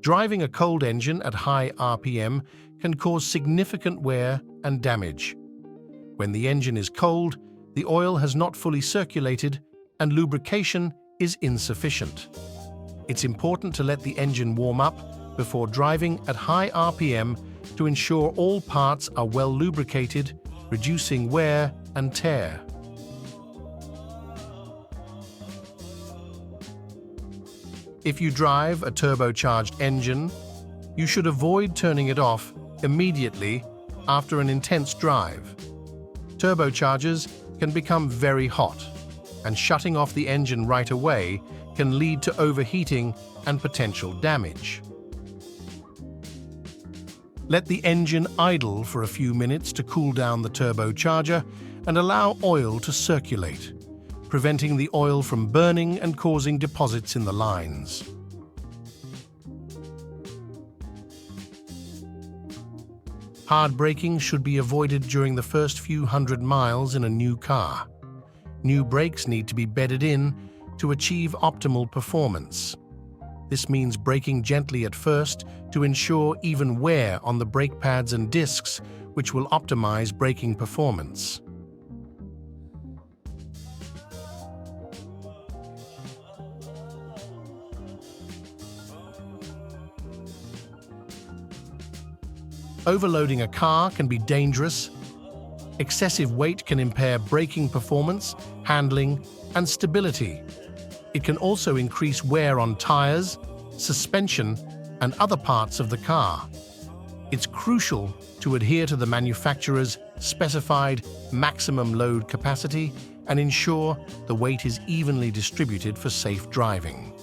Driving a cold engine at high RPM can cause significant wear and damage. When the engine is cold, the oil has not fully circulated and lubrication is insufficient. It's important to let the engine warm up before driving at high RPM to ensure all parts are well lubricated, reducing wear and tear. If you drive a turbocharged engine, you should avoid turning it off immediately after an intense drive. Turbochargers can become very hot, and shutting off the engine right away can lead to overheating and potential damage. Let the engine idle for a few minutes to cool down the turbocharger and allow oil to circulate, preventing the oil from burning and causing deposits in the lines. Hard braking should be avoided during the first few hundred miles in a new car. New brakes need to be bedded in to achieve optimal performance. This means braking gently at first to ensure even wear on the brake pads and discs, which will optimize braking performance. Overloading a car can be dangerous. Excessive weight can impair braking performance, handling, and stability. It can also increase wear on tires, suspension, and other parts of the car. It's crucial to adhere to the manufacturer's specified maximum load capacity and ensure the weight is evenly distributed for safe driving.